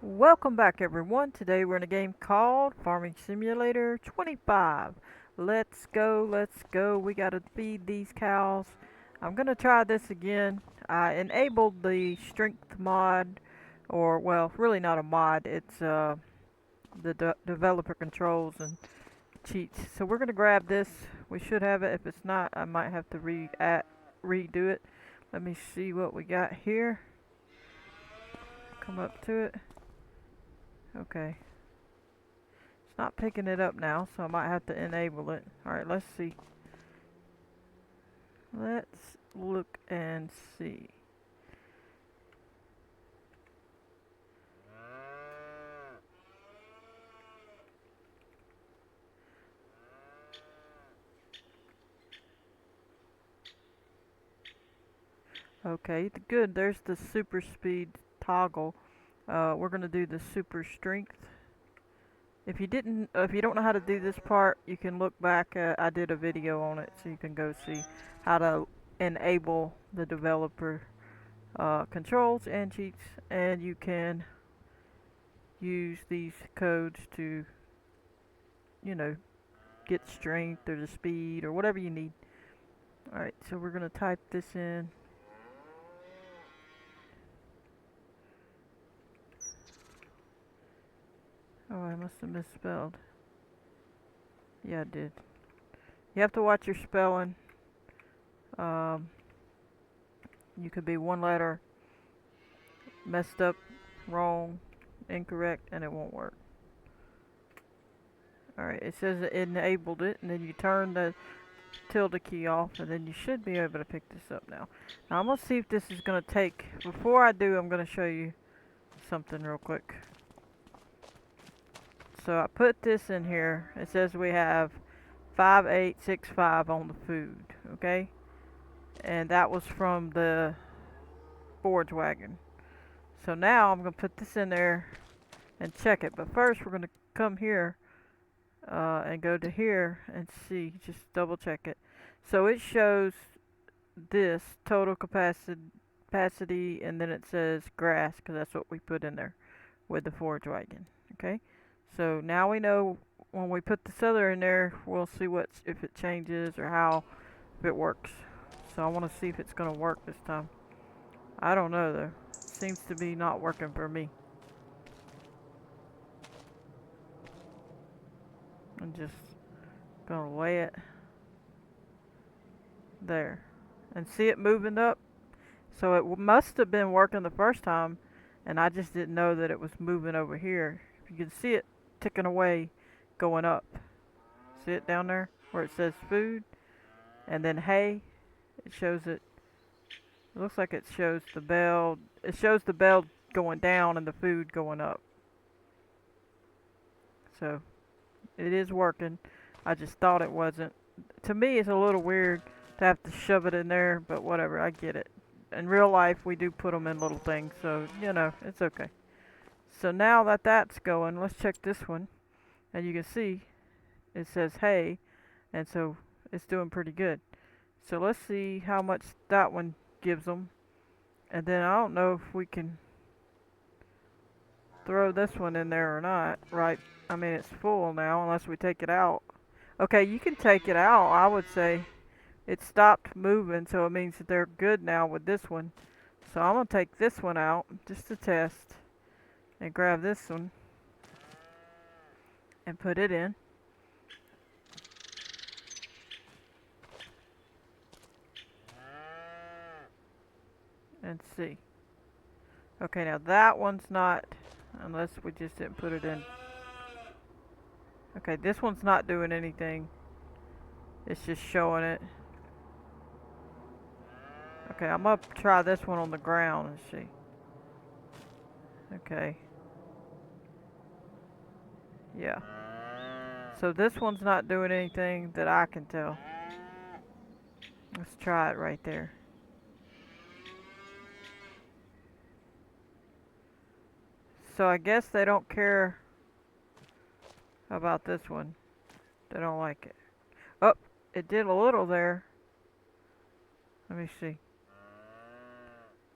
Welcome back everyone. Today we're in a game called Farming Simulator 25. Let's go, let's go. We gotta feed these cows. I'm gonna try this again. I enabled the strength mod, or well, really not a mod. It's the developer controls and cheats. So we're gonna grab this. We should have it. If it's not, I might have to redo it. Let me see what we got here. Come up to it. Okay. It's not picking it up now, so I might have to enable it. Alright, let's see. Let's look and see. Okay, good. There's the super speed toggle. We're gonna do the super strength. If you don't know how to do this part, you can look back. I did a video on it, so you can go see how to enable the developer controls and cheats, and you can use these codes to, you know, get strength or the speed or whatever you need. Alright, so we're gonna type this in. Oh, I must have misspelled. Yeah, I did. You have to watch your spelling. Um, you could be one letter messed up, wrong, incorrect, and it won't work. Alright, it says it enabled it, and then you turn the tilde key off, and then you should be able to pick this up now. Now I'm going to see if this is going to take. Before I do, I'm going to show you something real quick. So I put this in here. It says we have 5865 on the food, okay? And that was from the forage wagon. So now I'm going to put this in there and check it. But first we're going to come here and go to here and see, just double check it. So it shows this total capacity, and then it says grass, because that's what we put in there with the forage wagon, okay? So now we know when we put the other in there, we'll see if it changes or if it works. So I want to see if it's going to work this time. I don't know though. Seems to be not working for me. I'm just gonna lay it there and see it moving up. So it must have been working the first time, and I just didn't know that it was moving over here. You can see it ticking away, going up. See it down there where it says food, and then hay. It shows it. It looks like it shows the bell. It shows the bell going down and the food going up. So it is working. I just thought it wasn't. To me, it's a little weird to have to shove it in there, but whatever. I get it. In real life, we do put them in little things, so you know it's okay. So now that that's going, let's check this one, and you can see it says hay, and so it's doing pretty good. So let's see how much that one gives them, and then I don't know if we can throw this one in there or not, right? I mean, it's full now unless we take it out. Okay, you can take it out, I would say. It stopped moving, so it means that they're good now with this one. So I'm going to take this one out just to test and grab this one and put it in. And see. Okay, now that one's not, unless we just didn't put it in. Okay, this one's not doing anything. It's just showing it. Okay, I'm gonna try this one on the ground and see. Okay. Yeah. So this one's not doing anything that I can tell. Let's try it right there. So I guess they don't care about this one. They don't like it. Oh, it did a little there. Let me see.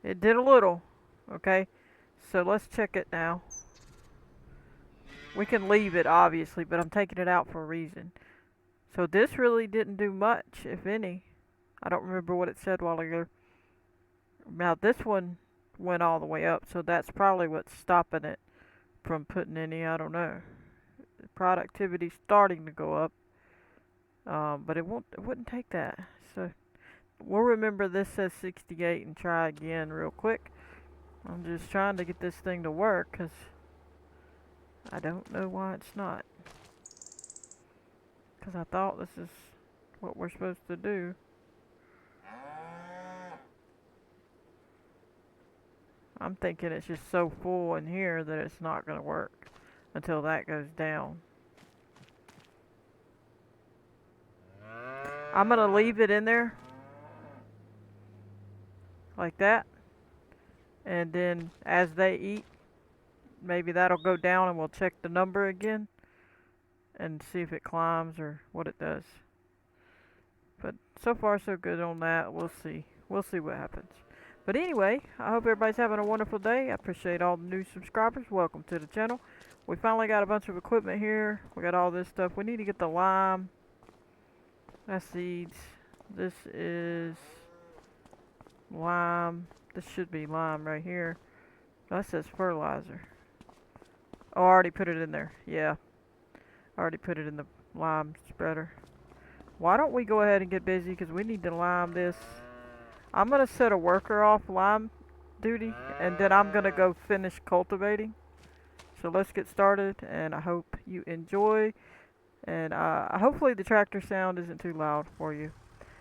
It did a little. Okay. So let's check it now. We can leave it, obviously, but I'm taking it out for a reason. So this really didn't do much, if any. I don't remember what it said while ago. Now this one went all the way up, so that's probably what's stopping it from putting any, I don't know. Productivity's starting to go up, but it wouldn't take that. So we'll remember this says 68 and try again real quick. I'm just trying to get this thing to work, because I don't know why it's not. Because I thought this is what we're supposed to do. I'm thinking it's just so full in here that it's not going to work until that goes down. I'm going to leave it in there like that. And then as they eat, maybe that'll go down and we'll check the number again and see if it climbs or what it does. But so far so good on that. We'll see. We'll see what happens. But anyway, I hope everybody's having a wonderful day. I appreciate all the new subscribers. Welcome to the channel. We finally got a bunch of equipment here. We got all this stuff. We need to get the lime. That's seeds. This is lime. This should be lime right here. That says fertilizer. Oh, I already put it in there. Yeah. I already put it in the lime spreader. Why don't we go ahead and get busy, because we need to lime this. I'm going to set a worker off lime duty, and then I'm going to go finish cultivating. So let's get started, and I hope you enjoy. And hopefully the tractor sound isn't too loud for you.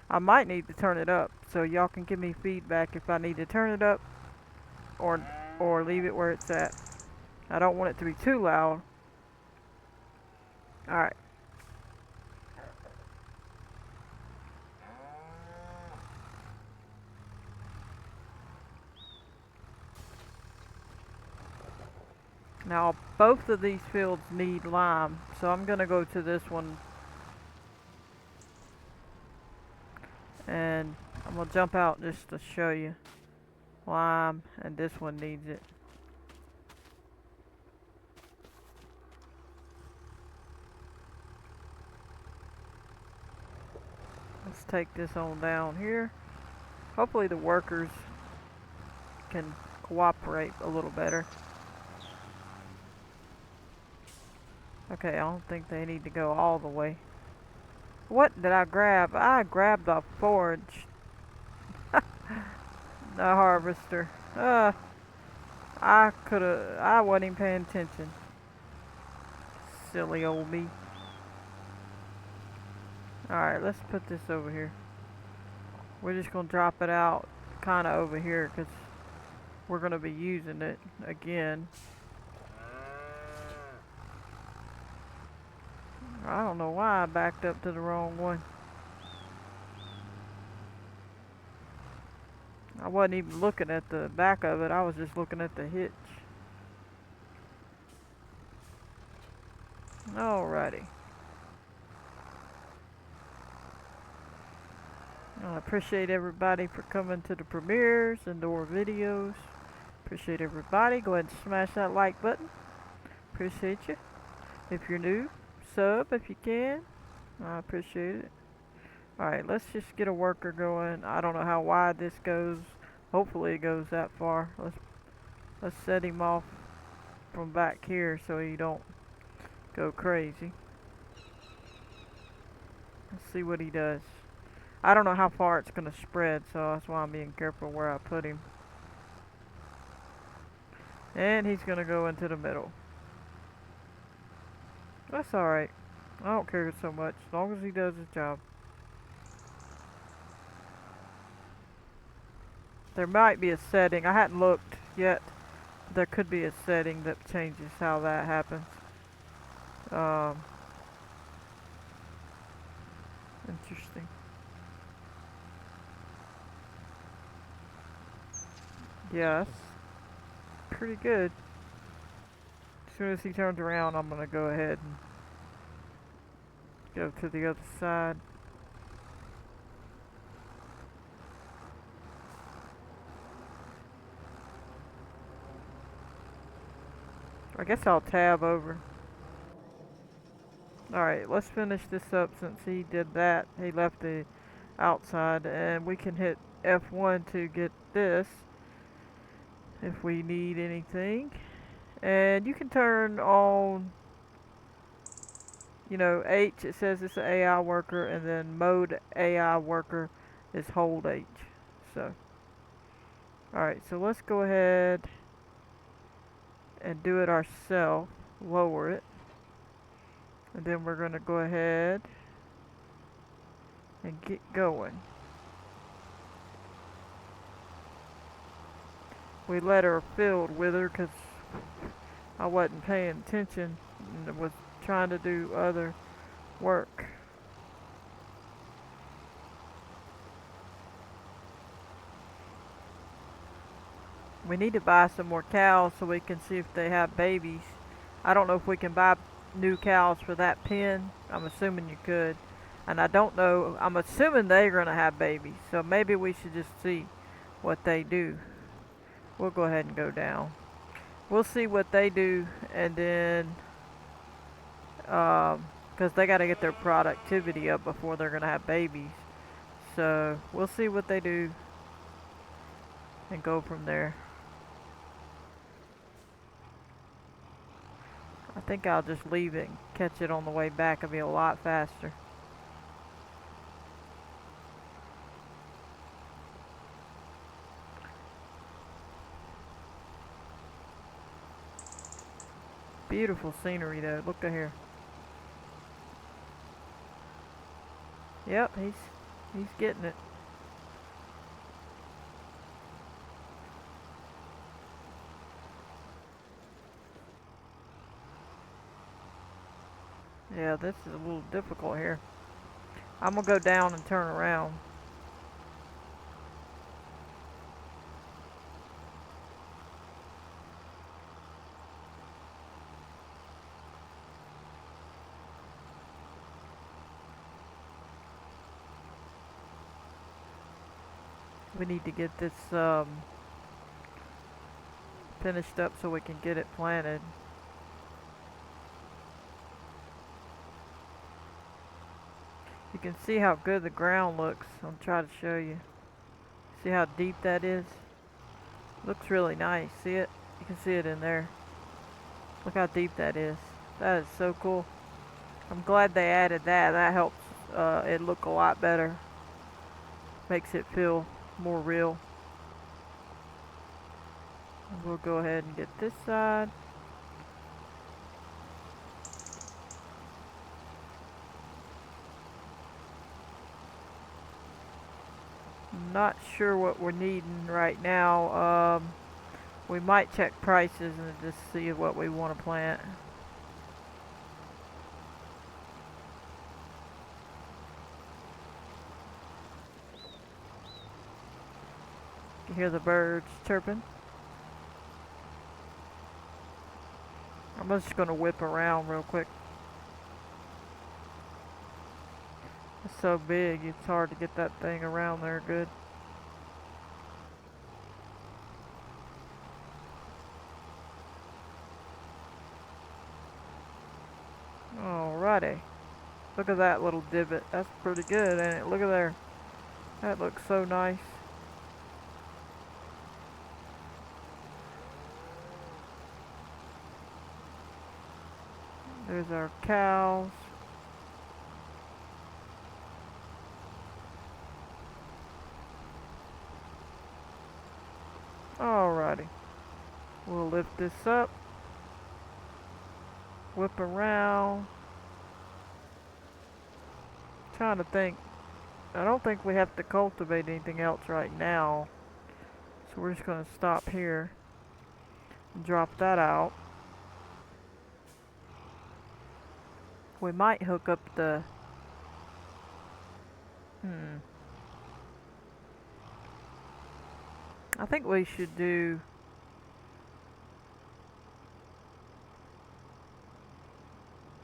I might need to turn it up, so y'all can give me feedback if I need to turn it up or leave it where it's at. I don't want it to be too loud. Alright. Now, both of these fields need lime, so I'm going to go to this one. And I'm going to jump out just to show you. Lime, and this one needs it. Let's take this on down here. Hopefully the workers can cooperate a little better. Okay, I don't think they need to go all the way. What did I grab? I grabbed a forge. The harvester. I wasn't even paying attention. Silly old me. Alright, let's put this over here. We're just going to drop it out kind of over here, because we're going to be using it again. I don't know why I backed up to the wrong one. I wasn't even looking at the back of it, I was just looking at the hitch. Alrighty. I appreciate everybody for coming to the premieres and or videos. Appreciate everybody. Go ahead and smash that like button. Appreciate you. If you're new, sub if you can. I appreciate it. Alright, let's just get a worker going. I don't know how wide this goes. Hopefully it goes that far. Let's set him off from back here so he don't go crazy. Let's see what he does. I don't know how far it's going to spread, so that's why I'm being careful where I put him. And he's going to go into the middle. That's alright. I don't care so much, as long as he does his job. There might be a setting. I hadn't looked yet. There could be a setting that changes how that happens. Interesting. Yeah, that's pretty good. As soon as he turns around, I'm going to go ahead and go to the other side. I guess I'll tab over. Alright, let's finish this up since he did that. He left the outside, and we can hit F1 to get this if we need anything. And you can turn on, H, it says it's an AI worker, and then mode AI worker is hold H. So, alright, so let's go ahead and do it ourselves. Lower it. And then we're going to go ahead and get going. We let her field wither because I wasn't paying attention and was trying to do other work. We need to buy some more cows so we can see if they have babies. I don't know if we can buy new cows for that pen. I'm assuming you could. And I don't know, I'm assuming they're going to have babies. So maybe we should just see what they do. We'll go ahead and go down. We'll see what they do, and then because they got to get their productivity up before they're going to have babies. So we'll see what they do and go from there. I think I'll just leave it and catch it on the way back. It'll be a lot faster. Beautiful scenery though. Look at here. Yep, he's getting it. Yeah, this is a little difficult here. I'm gonna go down and turn around. We need to get this finished up so we can get it planted. You can see how good the ground looks. I'll try to show you. See how deep that is? Looks really nice. See it? You can see it in there. Look how deep that is. That is so cool. I'm glad they added that. That helps it look a lot better. Makes it feel more real. And we'll go ahead and get this side. I'm not sure what we're needing right now. We might check prices and just see what we want to plant. You hear the birds chirping? I'm just going to whip around real quick. It's so big, it's hard to get that thing around there good. Alrighty. Look at that little divot. That's pretty good, ain't it? Look at there. That looks so nice. There's our cows. Alrighty. We'll lift this up. Whip around. Trying to think. I don't think we have to cultivate anything else right now. So we're just going to stop here and drop that out. We might hook up the... I think we should do...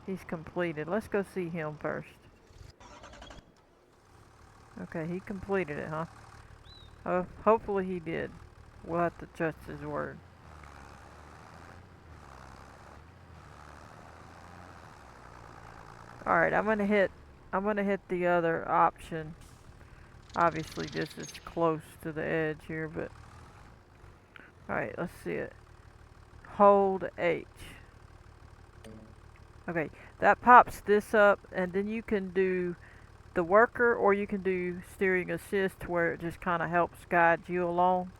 He's completed. Let's go see him first. Okay, he completed it, huh? Hopefully he did. We'll have to trust his word. Alright, I'm gonna hit the other option. Obviously this is close to the edge here, but alright, let's see it. Hold H. Okay, that pops this up, and then you can do the worker, or you can do steering assist, where it just kind of helps guide you along.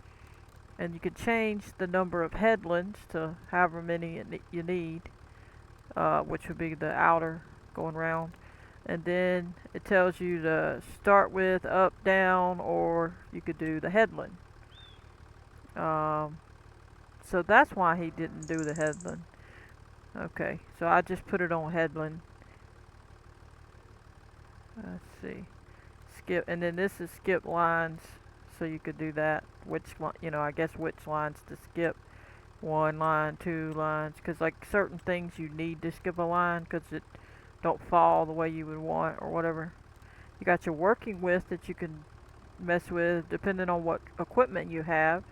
And you can change the number of headlands to however many you need, which would be the outer going round. And then it tells you to start with up, down, or you could do the headland. Um, so that's why he didn't do the headland. Okay, so I just put it on headland. Let's see. Skip, and then this is skip lines, so you could do that. I guess which lines to skip. One line, two lines, because like certain things you need to skip a line because it don't fall the way you would want or whatever. You got your working width that you can mess with depending on what equipment you have.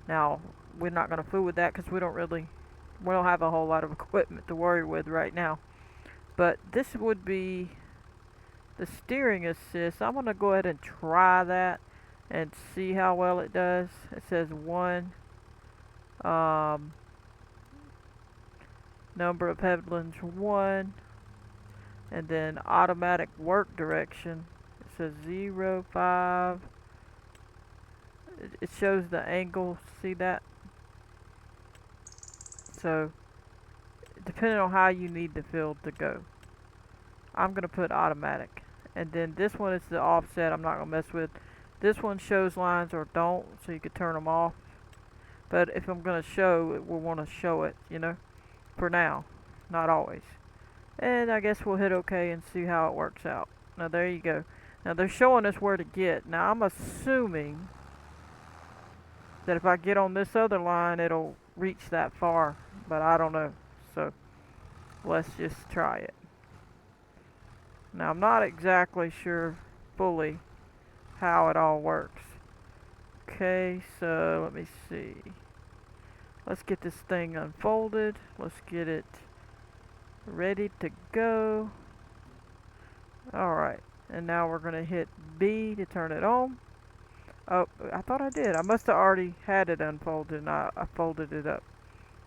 Now we're not gonna fool with that because we don't have a whole lot of equipment to worry with right now. But this would be the steering assist. I'm gonna go ahead and try that and see how well it does. It says one. Um, Number of headlands 1, and then automatic work direction. It says 0, 5. It shows the angle. See that? So depending on how you need the field to go, I'm gonna put automatic. And then this one is the offset. I'm not gonna mess with. This one shows lines or don't, so you could turn them off. But if I'm gonna show it, we'll want to show it, for now, not always. And I guess we'll hit OK and see how it works out. Now there you go. Now they're showing us where to get. Now I'm assuming that if I get on this other line, it'll reach that far, but I don't know. So let's just try it. Now I'm not exactly sure fully how it all works. Okay, so let me see. Let's get this thing unfolded. Let's get it ready to go. Alright, and now we're going to hit B to turn it on. Oh, I thought I did. I must have already had it unfolded and I folded it up.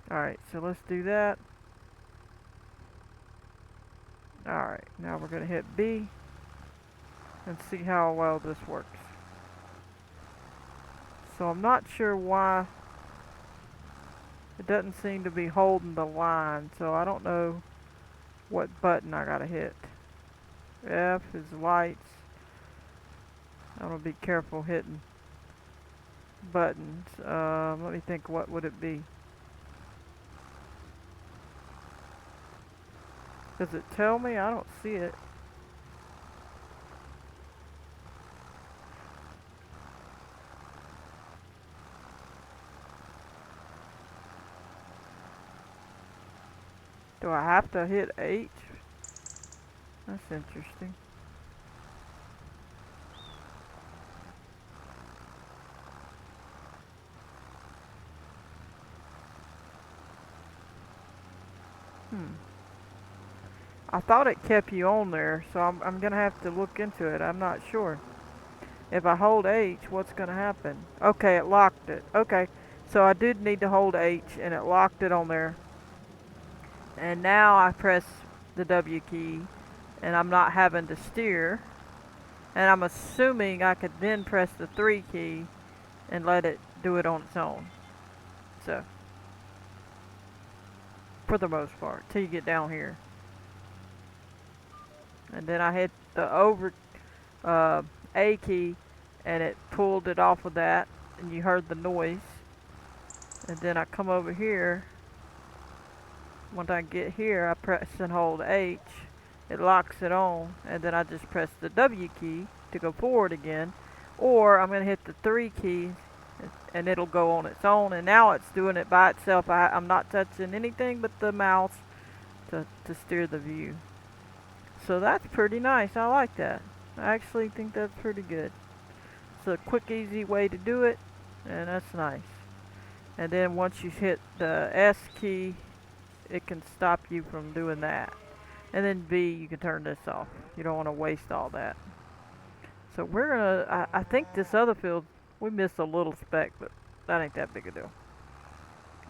Alright, so let's do that. Alright, now we're going to hit B and see how well this works. So I'm not sure why it doesn't seem to be holding the line, so I don't know what button I gotta hit. F is lights. I'm gonna be careful hitting buttons. Let me think, what would it be? Does it tell me? I don't see it. Do I have to hit H? That's interesting. I thought it kept you on there, so I'm gonna have to look into it. I'm not sure. If I hold H, what's gonna happen? Okay, it locked it. Okay, so I did need to hold H, and it locked it on there. And now I press the W key, and I'm not having to steer. And I'm assuming I could then press the 3 key and let it do it on its own. So, for the most part, till you get down here. And then I hit the A key, and it pulled it off of that, and you heard the noise. And then I come over here. Once I get here, I press and hold H. It locks it on, and then I just press the W key to go forward again. Or I'm going to hit the 3 key, and it'll go on its own. And now it's doing it by itself. I'm not touching anything but the mouse to steer the view. So that's pretty nice. I like that. I actually think that's pretty good. It's a quick, easy way to do it, and that's nice. And then once you hit the S key, it can stop you from doing that. And then B, you can turn this off. You don't want to waste all that. So we're gonna, I think this other field, we missed a little speck, but that ain't that big a deal.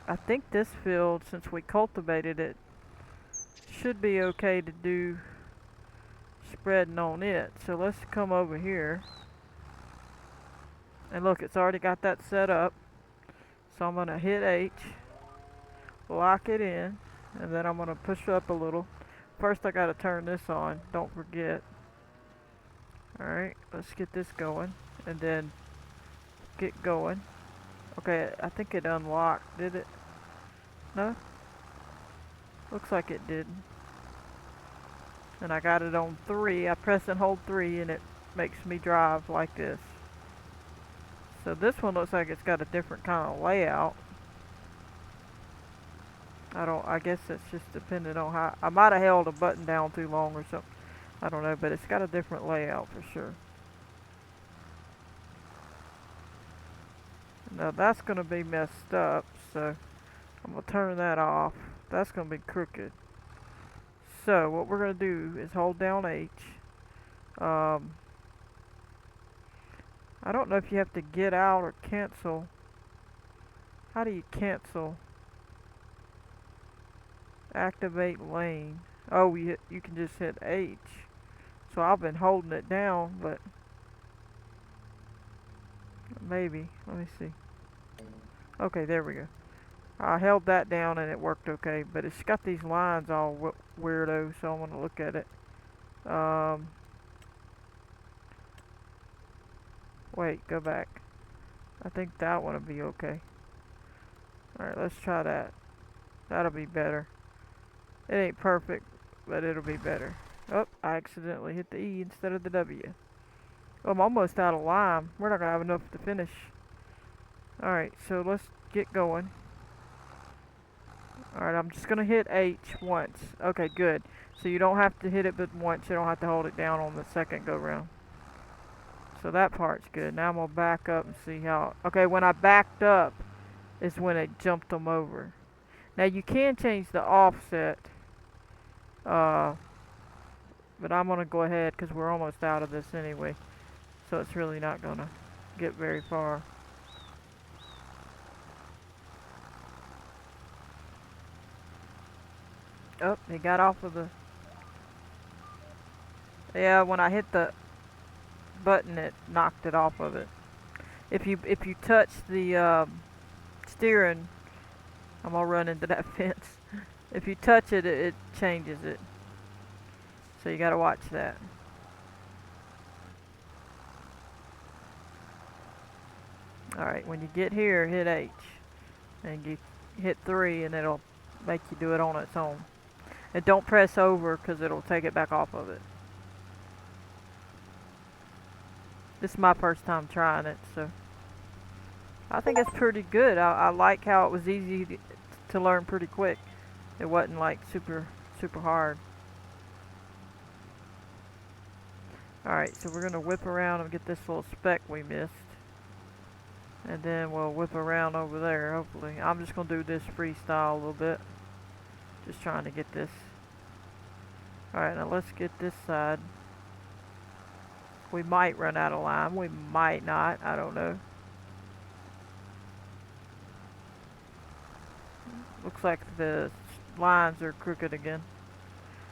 I think this field, since we cultivated it, should be okay to do spreading on it. So let's come over here. And look, it's already got that set up. So I'm gonna hit H, lock it in, and then I'm gonna push up a little. First I gotta turn this on, don't forget. Alright, let's get this going, and then get going. Okay, I think it unlocked, did it? No? Looks like it didn't. And I got it on 3, I press and hold 3 and it makes me drive like this. So this one looks like it's got a different kind of layout. I guess it's just depending on how, I might have held a button down too long or something. I don't know, but it's got a different layout for sure. Now that's going to be messed up, so I'm going to turn that off. That's going to be crooked. So what we're going to do is hold down H. I don't know if you have to get out or cancel. How do you cancel? Activate lane. Oh, you can just hit H. So I've been holding it down, but maybe. Let me see. Okay, there we go. I held that down and it worked okay, but it's got these lines all weirdo, so I want to look at it. Wait, go back. I think that one will be okay. Alright, let's try that. That'll be better. It ain't perfect, but it'll be better. Oh, I accidentally hit the E instead of the W. Oh, I'm almost out of lime. We're not going to have enough to finish. Alright, so let's get going. Alright, I'm just going to hit H once. Okay, good. So you don't have to hit it but once. You don't have to hold it down on the second go round. So that part's good. Now I'm going to back up and see how... Okay, when I backed up is when it jumped them over. Now you can change the offset. But I'm going to go ahead because we're almost out of this anyway. So it's really not going to get very far. Oh, he got off of the... Yeah, when I hit the button, it knocked it off of it. If you touch the steering, I'm gonna run into that fence. If you touch it, it changes it. So you gotta watch that. Alright, when you get here, hit H. And you hit 3 and it'll make you do it on its own. And don't press over because it'll take it back off of it. This is my first time trying it, so I think it's pretty good. I like how it was easy to learn pretty quick. It wasn't like super hard. Alright, so we're going to whip around and get this little speck we missed. And then we'll whip around over there, hopefully. I'm just going to do this freestyle a little bit. Just trying to get this. Alright, now let's get this side. We might run out of lime. We might not. I don't know. Looks like the lines are crooked again.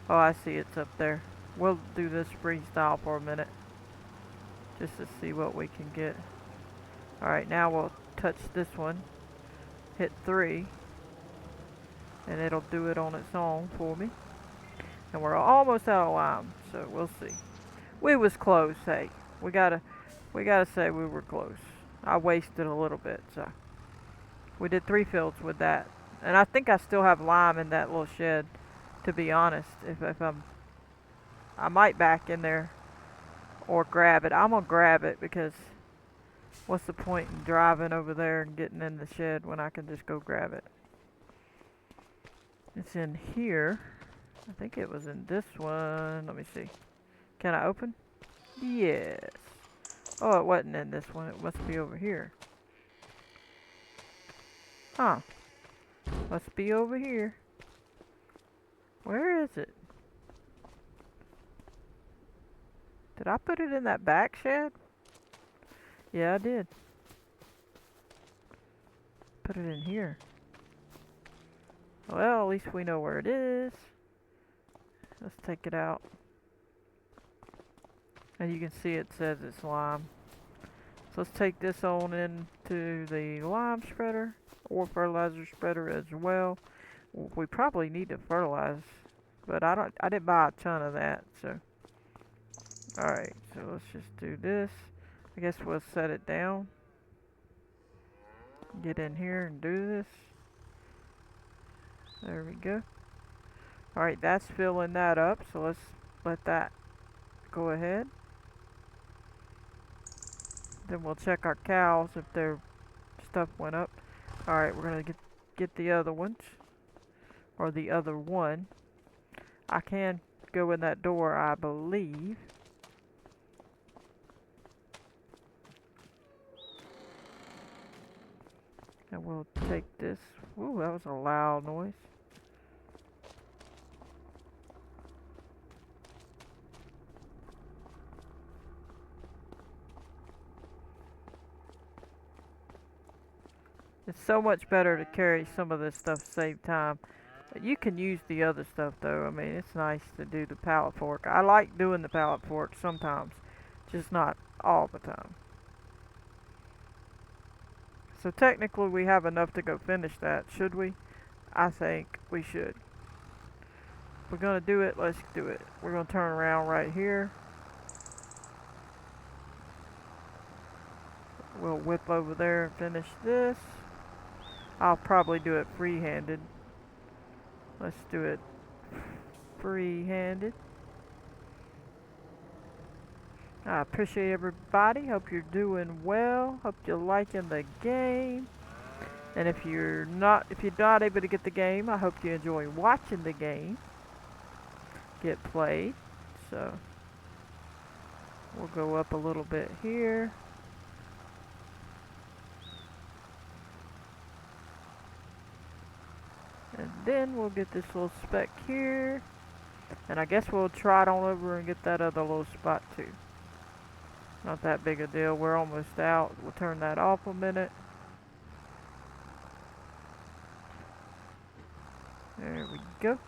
Oh, I see it's up there. We'll do this freestyle for a minute. Just to see what we can get. Alright, now we'll touch this one. Hit 3. And it'll do it on its own for me. And we're almost out of lime, so we'll see. We was close, hey. We gotta say we were close. I wasted a little bit, so. We did 3 fields with that. And I think I still have lime in that little shed, to be honest. If I might back in there or grab it. I'm gonna grab it because what's the point in driving over there and getting in the shed when I can just go grab it? It's in here. I think it was in this one. Let me see. Can I open? Yes. Oh, it wasn't in this one. It must be over here. Huh. Must be over here. Where is it? Did I put it in that back shed? Yeah, I did. Put it in here. Well, at least we know where it is. Let's take it out. And you can see it says it's lime. So let's take this on into the lime spreader or fertilizer spreader as well. We probably need to fertilize, but I didn't buy a ton of that, so. Alright, so let's just do this. I guess we'll set it down. Get in here and do this. There we go. Alright, that's filling that up, so let's let that go ahead. Then we'll check our cows if their stuff went up. Alright, we're gonna get the other ones. Or the other one. I can go in that door, I believe. And we'll take this. Ooh, that was a loud noise. It's so much better to carry some of this stuff to save time. You can use the other stuff though. I mean, it's nice to do the pallet fork. I like doing the pallet fork sometimes, just not all the time. So technically we have enough to go finish that, should we? I think we should. If we're gonna do it, let's do it. We're gonna turn around right here. We'll whip over there and finish this. I'll probably do it free-handed. Let's do it free-handed. I appreciate everybody. Hope you're doing well. Hope you're liking the game. And if you're not able to get the game, I hope you enjoy watching the game get played. So we'll go up a little bit here. And then we'll get this little speck here. And I guess we'll try it on over and get that other little spot too. Not that big a deal. We're almost out. We'll turn that off a minute. There we go.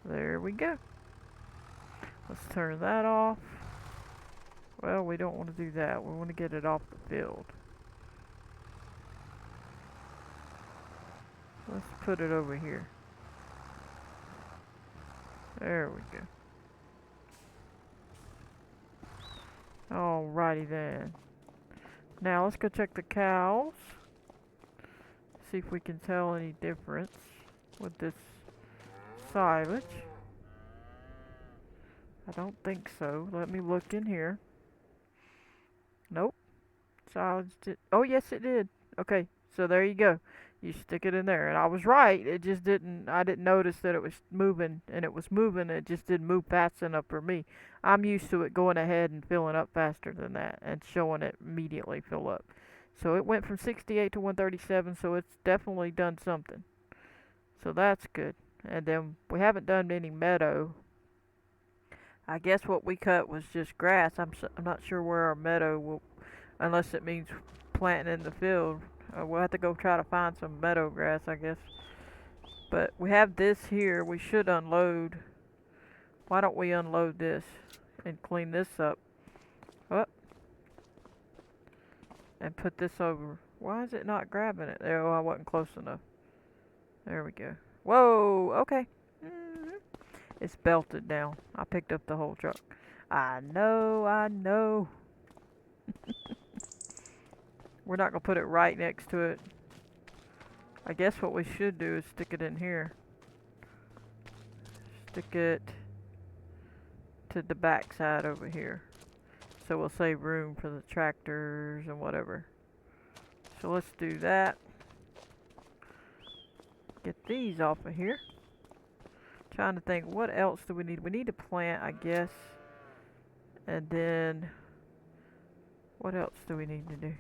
There we go. Let's turn that off. Well, we don't want to do that. We want to get it off the field. Let's put it over here. There we go. Alrighty then. Now let's go check the cows. See if we can tell any difference with this silage. I don't think so. Let me look in here. Nope. Silage did. Oh, yes, it did. Okay, so there you go. You stick it in there, and I was right. It just didn't. I didn't notice that it was moving, and it was moving. It just didn't move fast enough for me. I'm used to it going ahead and filling up faster than that, and showing it immediately fill up. So it went from 68 to 137. So it's definitely done something. So that's good. And then we haven't done any meadow. I guess what we cut was just grass. I'm not sure where our meadow will, unless it means planting in the field. We'll have to go try to find some meadow grass, I guess. But we have this here. We should unload. Why don't we unload this and clean this up? Oh, and put this over. Why is it not grabbing it? There, oh, I wasn't close enough. There we go. Whoa, okay. It's belted now. I picked up the whole truck. I know, I know. We're not going to put it right next to it. I guess what we should do is stick it in here. Stick it to the back side over here. So we'll save room for the tractors and whatever. So let's do that. Get these off of here. Trying to think, what else do we need? We need to plant, I guess. And then, what else do we need to do?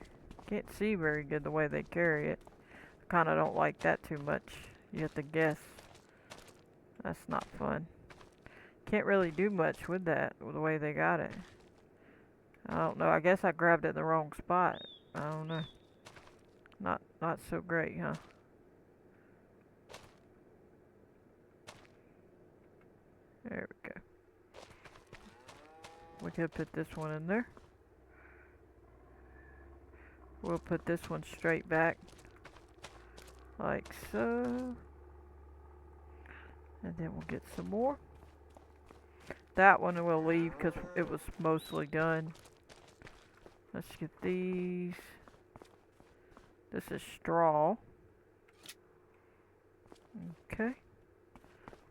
Can't see very good the way they carry it. Kind of don't like that too much. You have to guess. That's not fun. Can't really do much with that, with the way they got it. I don't know. I guess I grabbed it in the wrong spot. I don't know. Not so great, huh? There we go. We could put this one in there. We'll put this one straight back. Like so. And then we'll get some more. That one we'll leave because it was mostly done. Let's get these. This is straw. Okay.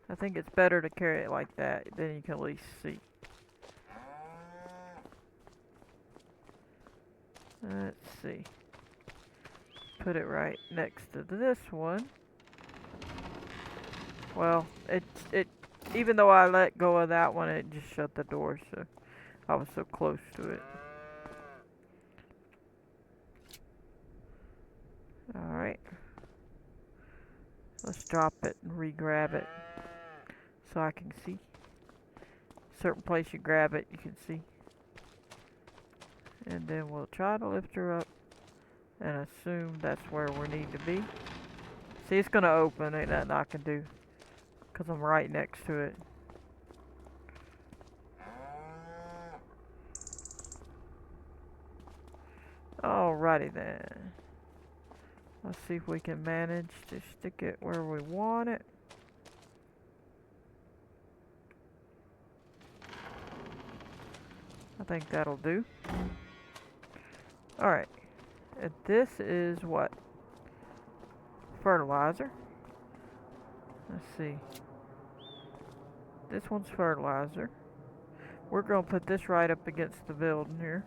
I think it's better to carry it like that, then you can at least see. Let's see. Put it right next to this one. Well, it even though I let go of that one, it just shut the door, so I was so close to it. Alright. Let's drop it and re-grab it so I can see. Certain place you grab it, you can see. And then we'll try to lift her up and assume that's where we need to be. See, it's gonna open, ain't nothing I can do because I'm right next to it. Alrighty then. Let's see if we can manage to stick it where we want it. I think that'll do. Alright. This is what? Fertilizer. Let's see. This one's fertilizer. We're going to put this right up against the building here.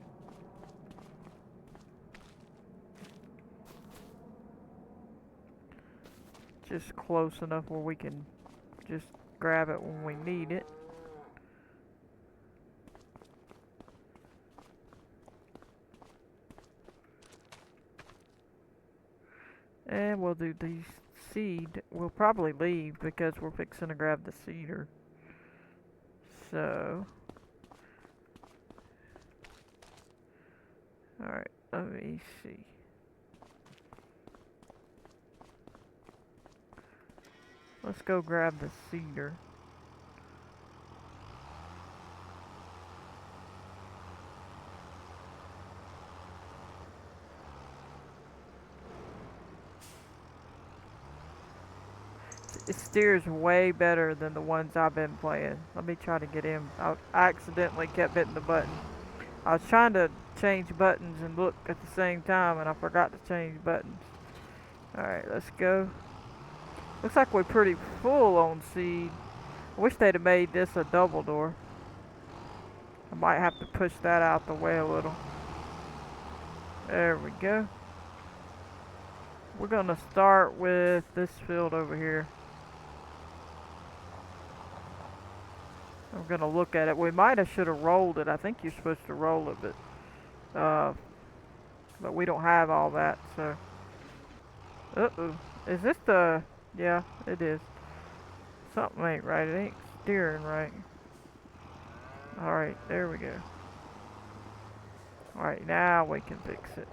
Just close enough where we can just grab it when we need it. And we'll do these seed. We'll probably leave because we're fixing to grab the cedar. So, alright, let me see. Let's go grab the cedar. It steers way better than the ones I've been playing. Let me try to get in. I accidentally kept hitting the button. I was trying to change buttons and look at the same time, and I forgot to change buttons. Alright, let's go. Looks like we're pretty full on seed. I wish they'd have made this a double door. I might have to push that out the way a little. There we go. We're gonna start with this field over here. I'm gonna look at it. We might have should have rolled it. I think you're supposed to roll it, but we don't have all that, so. Uh-oh. Is this the... Yeah, it is. Something ain't right. It ain't steering right. Alright, there we go. Alright, now we can fix it.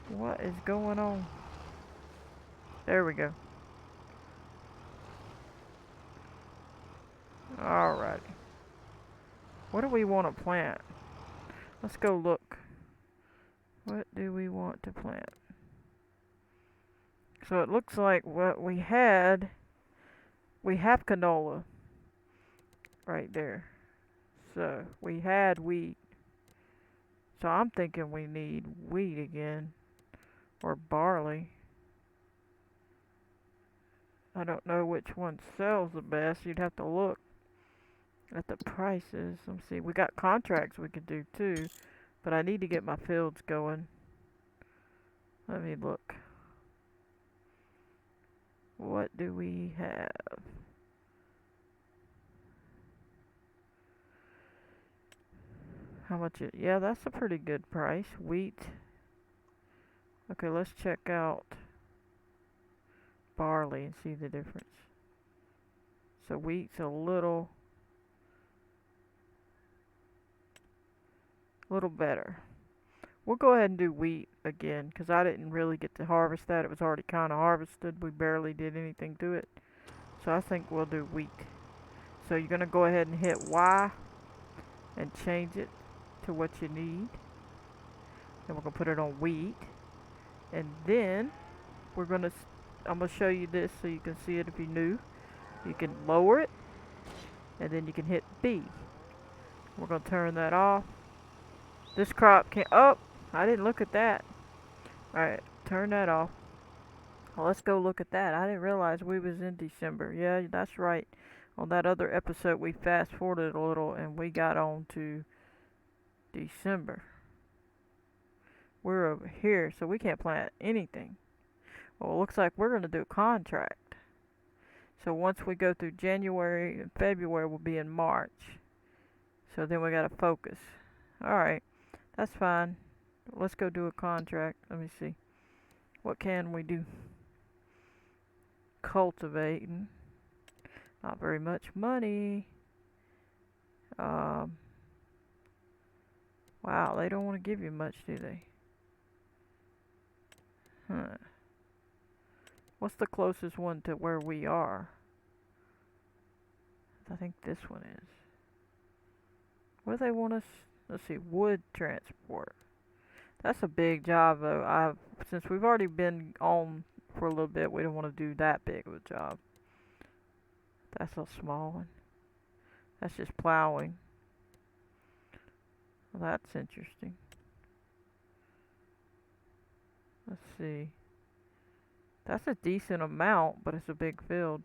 What is going on? There we go. Alrighty. What do we want to plant? Let's go look. What do we want to plant? So it looks like what we have canola right there. So we had wheat. So I'm thinking we need wheat again. Or barley. I don't know which one sells the best. You'd have to look at the prices. Let's see. We got contracts we could do too. But I need to get my fields going. Let me look. What do we have? How much it? Yeah, that's a pretty good price. Wheat. Okay, let's check out barley and see the difference. So wheat's a little better. We'll go ahead and do wheat again because I didn't really get to harvest that. It was already kind of harvested. We barely did anything to it. So I think we'll do wheat. So you're going to go ahead and hit Y and change it to what you need. And we're going to put it on wheat. And then we're going to, I'm going to show you this so you can see it if you're new. You can lower it and then you can hit B. We're going to turn that off. This crop can't, oh, I didn't look at that. Alright, turn that off. Well, let's go look at that. I didn't realize we was in December. Yeah, that's right. On that other episode, we fast forwarded a little and we got on to December. We're over here, so we can't plant anything. Well, it looks like we're going to do a contract. So once we go through January and February, we'll be in March. So then we got to focus. Alright, that's fine. Let's go do a contract. Let me see. What can we do? Cultivating. Not very much money. Wow, they don't want to give you much, do they? Huh. What's the closest one to where we are? I think this one is. What do they want us? Let's see, wood transport. That's a big job, though. Since we've already been on for a little bit, we don't want to do that big of a job. That's a small one. That's just plowing. Well, that's interesting. Let's see. That's a decent amount, but it's a big field.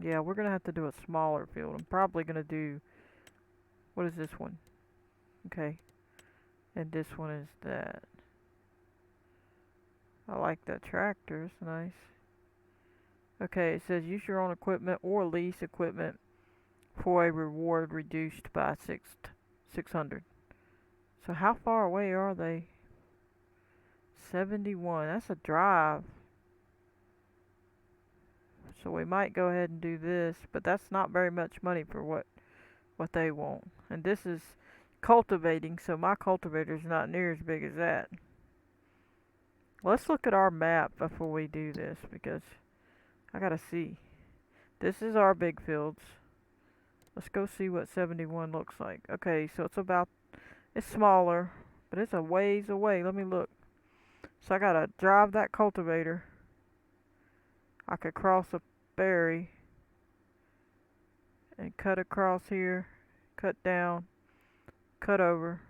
Yeah, we're gonna have to do a smaller field. I'm probably gonna do, what is this one? Okay. And this one is that. I like that tractor, it's nice. Okay, it says use your own equipment or lease equipment for a reward reduced by 600. So how far away are they? 71. That's a drive. So we might go ahead and do this, but that's not very much money for what they want. And this is cultivating, so my cultivator's not near as big as that. Let's look at our map before we do this because I gotta see. This is our big fields. Let's go see what 71 looks like. Okay, so it's smaller, but it's a ways away. Let me look. So I gotta drive that cultivator. I could cross a berry and cut across here, cut down, cut over,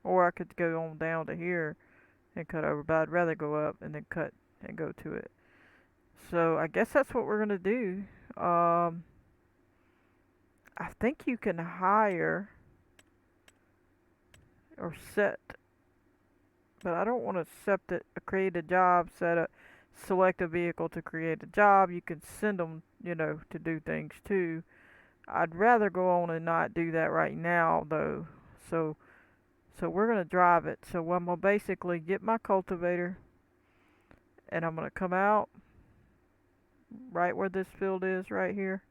or I could go on down to here and cut over, but I'd rather go up and then cut and go to it. So I guess that's what we're gonna do. I think you can hire or set, but I don't want to create a job, select a vehicle to create a job. You can send them, to do things too. I'd rather go on and not do that right now though. So we're gonna drive it. So I'm gonna basically get my cultivator and I'm gonna come out right where this field is right here.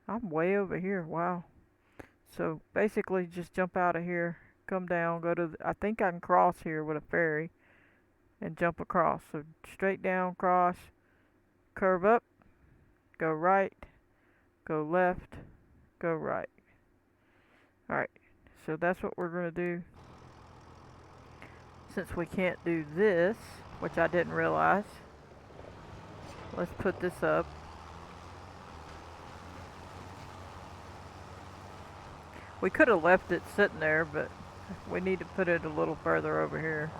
I'm way over here. Wow. So basically just jump out of here, come down, I think I can cross here with a ferry and jump across. So straight down, cross, curve up, go right, go left, go right. Alright, so that's what we're going to do. Since we can't do this, which I didn't realize, let's put this up. We could have left it sitting there, but we need to put it a little further over here.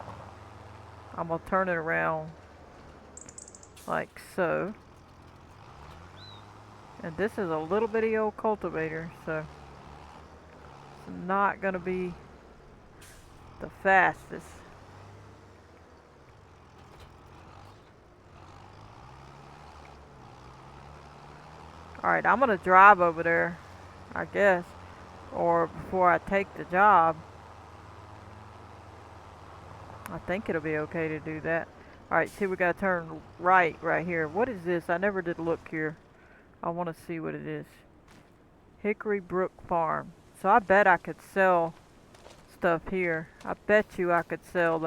I'm going to turn it around like so. And this is a little bitty old cultivator, so it's not going to be the fastest. Alright, I'm going to drive over there, I guess. or before I take the job, I think it'll be okay to do that. Alright, see, we gotta turn right here. What is this? I never did look here. I want to see what it is. Hickory Brook Farm. So I bet I could sell stuff here. I bet you I could sell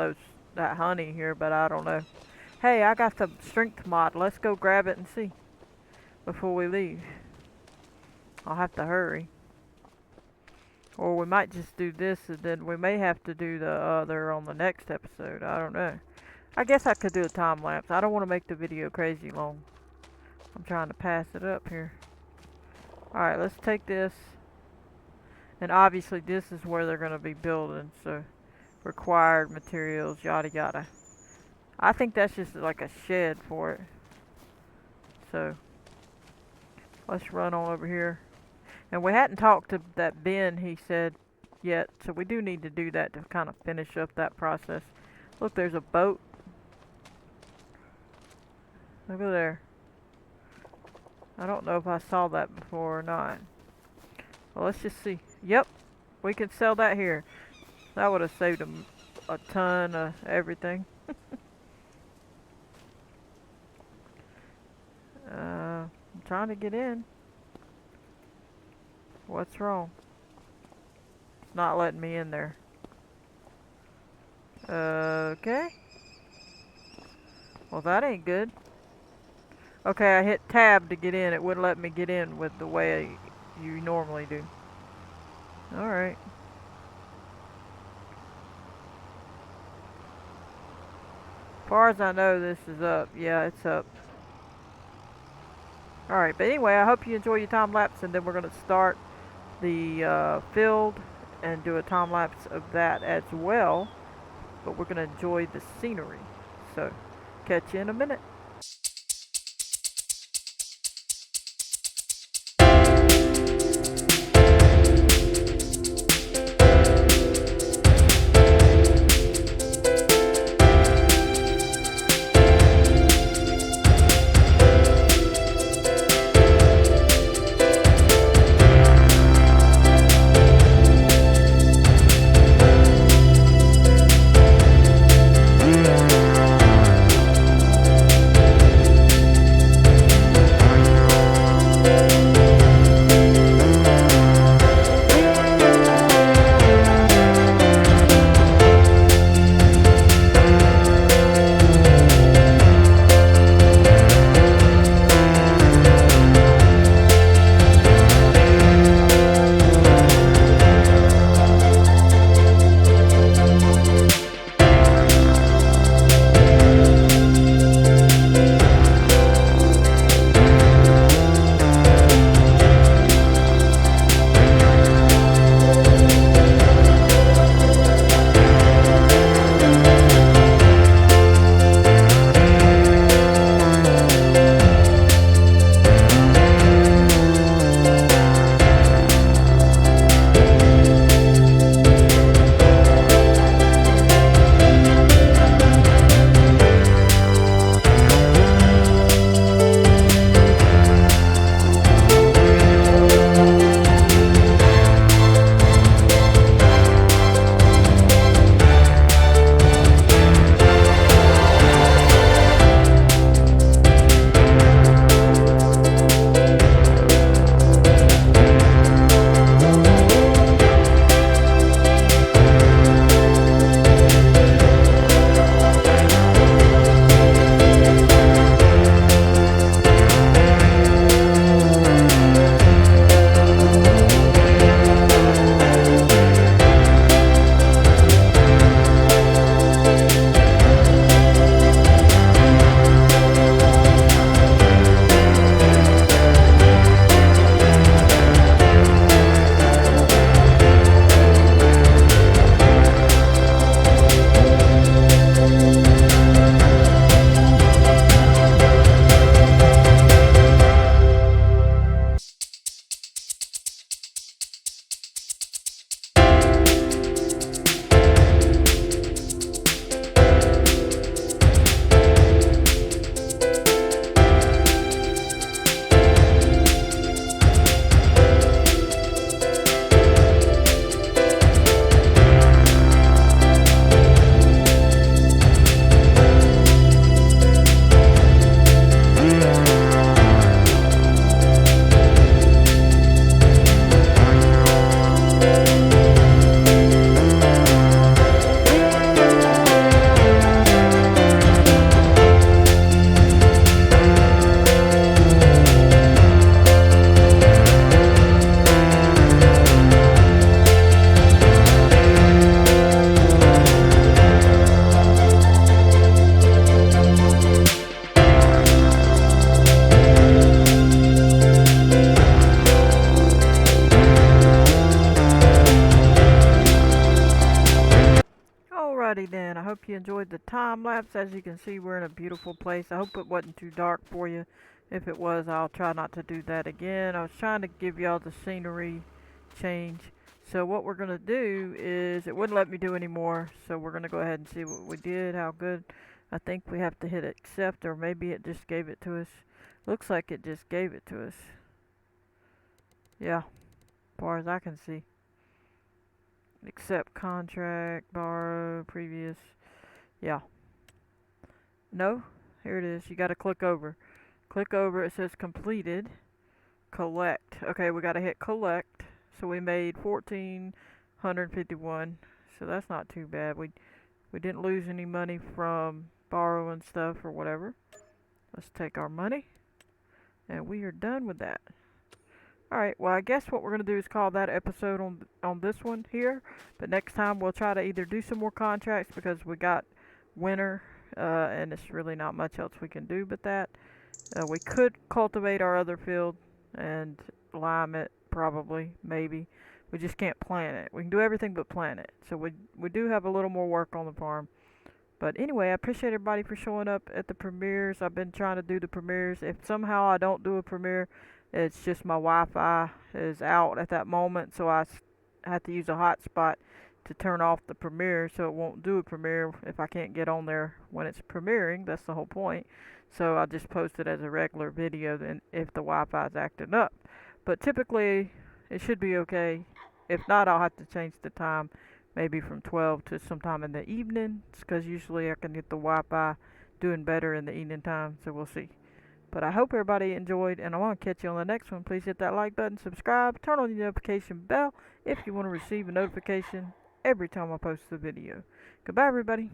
that honey here, but I don't know. Hey, I got the strength mod. Let's go grab it and see before we leave. I'll have to hurry. Or we might just do this and then we may have to do the other on the next episode. I don't know. I guess I could do a time lapse. I don't want to make the video crazy long. I'm trying to pass it up here. Alright, let's take this. And obviously this is where they're going to be building. So, required materials, yada yada. I think that's just like a shed for it. So, let's run on over here. And we hadn't talked to that Ben, he said, yet. So we do need to do that to kind of finish up that process. Look, there's a boat. Look at there. I don't know if I saw that before or not. Well, let's just see. Yep, we can sell that here. That would have saved a ton of everything. I'm trying to get in. What's wrong? It's not letting me in there. Okay. Well, that ain't good. Okay, I hit tab to get in. It wouldn't let me get in with the way you normally do. Alright. As far as I know, this is up. Yeah, it's up. Alright, but anyway, I hope you enjoy your time lapse, and then we're going to start the field and do a time lapse of that as well. But we're going to enjoy the scenery. So, catch you in a minute. hope you enjoyed the time lapse. As you can see, we're in a beautiful place. I hope it wasn't too dark for you. If it was, I'll try not to do that again. I was trying to give y'all the scenery change. So what we're going to do is, it wouldn't let me do any more, so we're going to go ahead and see what we did, how good. I think we have to hit accept, or maybe it just gave it to us. Looks like it just gave it to us. Yeah, as far as I can see. Accept contract, borrow, previous. Yeah. No, here it is. You got to click over. Click over, it says completed. Collect. Okay, we got to hit collect. So we made 1,451. So that's not too bad. We didn't lose any money from borrowing stuff or whatever. Let's take our money. And we are done with that. Alright, well I guess what we're going to do is call that episode on this one here. But next time we'll try to either do some more contracts because we got winter and it's really not much else we can do but that. We could cultivate our other field and lime it, probably, maybe. We just can't plant it. We can do everything but plant it. So we do have a little more work on the farm. But anyway, I appreciate everybody for showing up at the premieres. I've been trying to do the premieres. If somehow I don't do a premiere, it's just my Wi-Fi is out at that moment, so I have to use a hotspot to turn off the premiere, so it won't do a premiere if I can't get on there when it's premiering. That's the whole point. So I just post it as a regular video then if the Wi-Fi is acting up. But typically, it should be okay. If not, I'll have to change the time, maybe from 12 to sometime in the evening, because usually I can get the Wi-Fi doing better in the evening time, so we'll see. But I hope everybody enjoyed, and I want to catch you on the next one. Please hit that like button, subscribe, turn on the notification bell if you want to receive a notification every time I post a video. Goodbye, everybody.